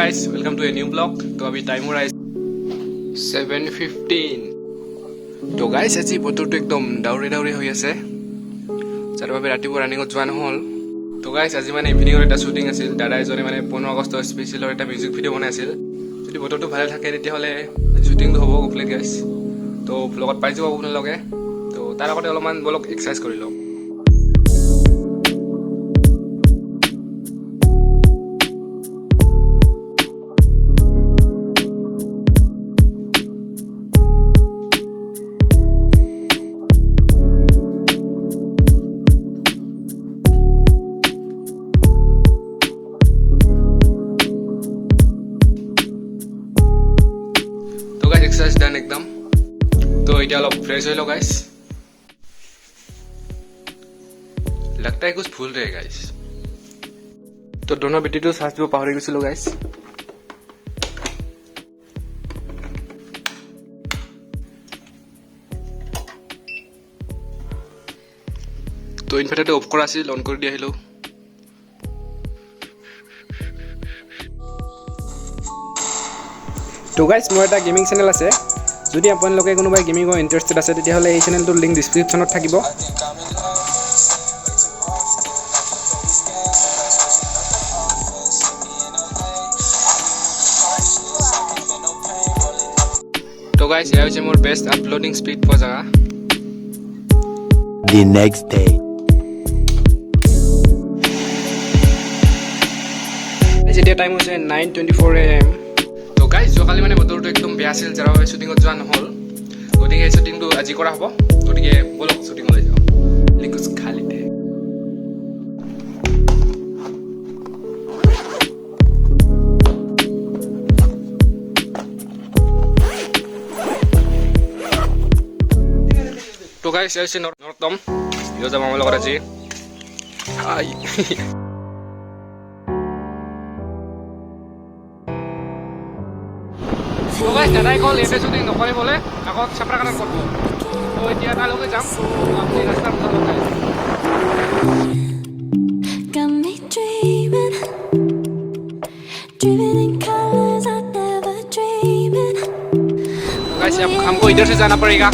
guys, welcome to a new vlog. तो अभी time हो रहा है 7:15. तो guys আজি বতৰটো একদম ডাউৰি হৈ আছে যাৰ বাবে ৰাতিপুৱা ৰানিঙত যোৱা নহল তো guys আজি মানে ইভিনিংৰ এটা শুটিং আছিল দাদা এজনে মানে 15 আগষ্ট স্পেশালৰ এটা মিউজিক ভিডিও বনাইছিল যদি বতৰটো ভালে থাকে তেতিয়া হলে শুটিংটো হ'ব কমপ্লিট guys তো vlogত পাই যাব আপোনালোকে তো তাৰ আগতে অলপমান বলক এক্সাৰসাইজ কৰি লওক एक्सरसाइज डन एकदम तो इतना अलग फ्रेश हो लो गाइस लगता है कुछ भूल रहे गाइस तो दोनों बेटी तो साथ में पाहरी गई गाइस तो इनभार्टार अफ करा आछिल अन कर दिया तो गाइस मोर এটা गेमिंग चैनल আছে যদি আপোনালোকে কোনোবাই গেমিংৰ ইন্টারেস্টেড আছে তেতিয়া হলে এই চ্যানেলটোৰ লিংক ডেসক্ৰিপচনত থাকিব তো गाइस এয়া হৈছে মোৰ বেষ্ট আপলোডিং স্পীড পোৱা জাগা The next day যেতিয়া টাইম হৈছে 9:24 AM गाइस जो काली माने बतरটো एकदम বেয়া আছিল যাৰ বাবে শুটিংত যোৱা নহল গতিকে এই শুটিংটো আজি কৰা হ'ব গতিকে বলক শুটিংলৈ যাও লিকুস খালি দে তো गाइस এসে নরতম ইও যাম আমার লগত আজি আই तो गाइस दादाई कल एटे शुटिंग नकरे बोले आगत छापराकानात करब तो एतिया तालके जाम आपनि रास्ता मत लगे got me dreaming in colors I never dreamed guys अब हमको इधर से जाना पड़ेगा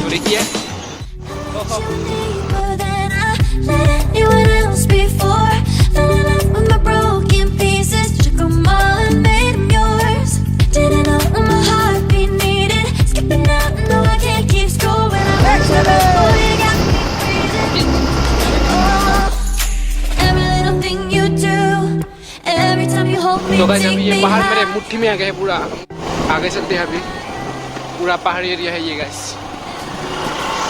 तो देखिए deeper than I let anyone else before fell in love with my broken pieces took them all and made them yours didn't know what my heartbeat needed skipping out no I can't keep score when I'm back to the oh you got me freezing oh every little thing you do every time you hold me तो guys take अभी ये me पहाड़ high मेरे मुट्ठी में आ गए पूरा आगे चलते हैं अभी पूरा पहाड़ी एरिया है ये guys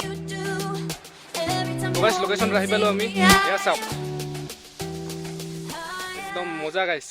you do every time तो गाइस लोकेशन रही पेलो हमें या सब एकदम मजा गाइस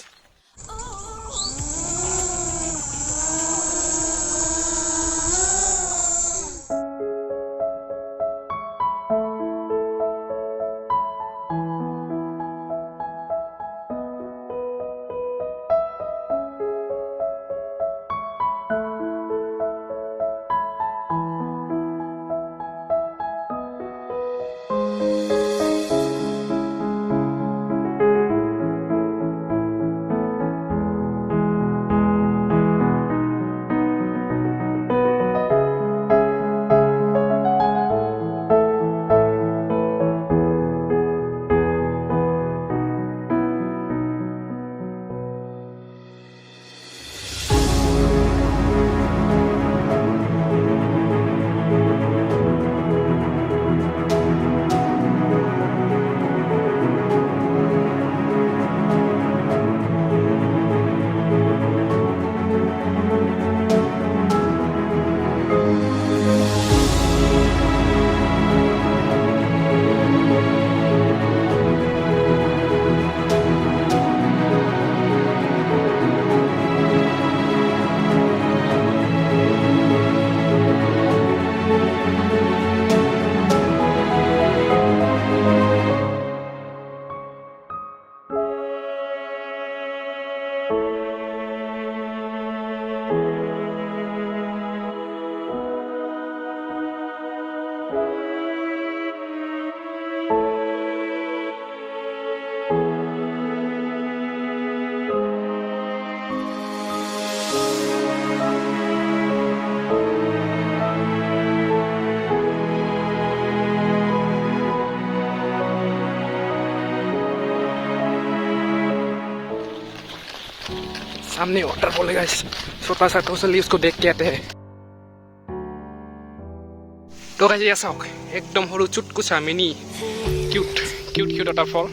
सामने वाटरफॉल है गाइस, छोटा सा, तो चलिए उसको देख के आते हैं। तो गाइस ये चाওক, एकदम সৰু চুটকুচা mini cute cute cute waterfall.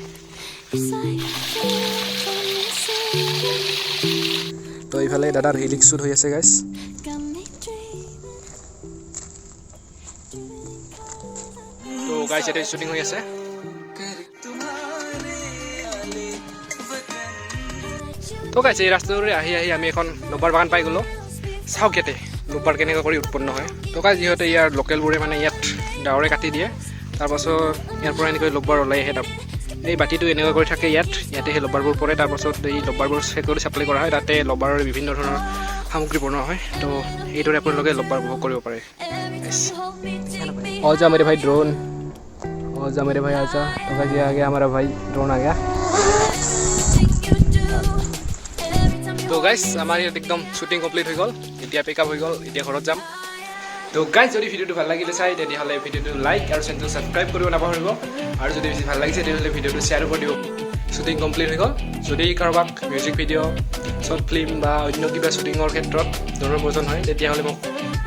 তো এইফালে দাদাৰ হিলিক্স শ্বুট হৈ আছে গাইস। তো গাইস এটা শ্বুটিং হৈ আছে। তো গাইস এই ৰাস্তাটোৰে আহি আহি আমি এখন লবাৰ বাগান পাই গ'লো। চাওক ইয়াতে লবাৰ কেনেকৈ কৰি উৎপন্ন হয়। তো গাইস যিহেতু ইয়াৰ লোকেলবোৰে মানে ইয়াত ডাৱৰে কাটি দিয়ে, তাৰপাছত ইয়াৰ পৰা এনেকৈ লবাৰ ওলাই আহে। এই বাতিটো এনেকুৱা কৰি থাকে ইয়াতে সেই লবাৰবোৰ পৰে, তাৰপাছত এই লবাৰবোৰ ফেক্টৰী ছাপ্লাই কৰা হয়, তাতে লবাৰৰ বিভিন্ন ধৰণৰ সামগ্ৰী বনোৱা হয়। তো এইদৰে আপোনালোকে লবাৰ উপভোগ কৰিব পাৰে। आजा मेरे भाई ड्रोन, आजा मेरे भाई आजा। तो गाइस ये आ गया हमारा भाई, ड्रोन आ गया। তো গাইস আমাৰ ইয়াত একদম শ্বুটিং কমপ্লিট হৈ গ'ল, এতিয়া পিক আপ হৈ গ'ল, এতিয়া ঘৰত যাম। তো গাইস যদি ভিডিঅ'টো ভাল লাগিলে চাই তেতিয়াহ'লে ভিডিঅ'টো লাইক আৰু চেনেলটো ছাবস্ক্ৰাইব কৰিব নাপাহৰিব, আৰু যদি বেছি ভাল লাগিছে তেতিয়াহ'লে ভিডিঅ'টো শ্বেয়াৰ কৰি দিব। শ্বুটিং কমপ্লিট হৈ গ'ল। যদি কাৰোবাক মিউজিক ভিডিঅ', শ্বৰ্ট ফিল্ম বা অন্য কিবা শ্বুটিঙৰ ক্ষেত্ৰত ড্ৰোনৰ প্ৰয়োজন হয় তেতিয়াহ'লে মোক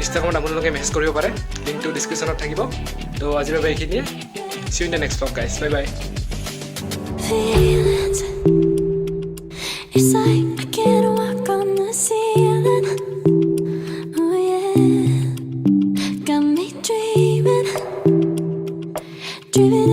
ইনষ্টাগ্ৰামত আপোনালোকে মেছেজ কৰিব পাৰে, লিংকটো ডিছক্ৰিপশ্যনত থাকিব। তো আজিৰ বাবে এইখিনিয়ে। See you in the next vlog guys, bye bye. Feelings. It's like I can't walk on the ceiling. Oh yeah, got me dreaming, dreaming.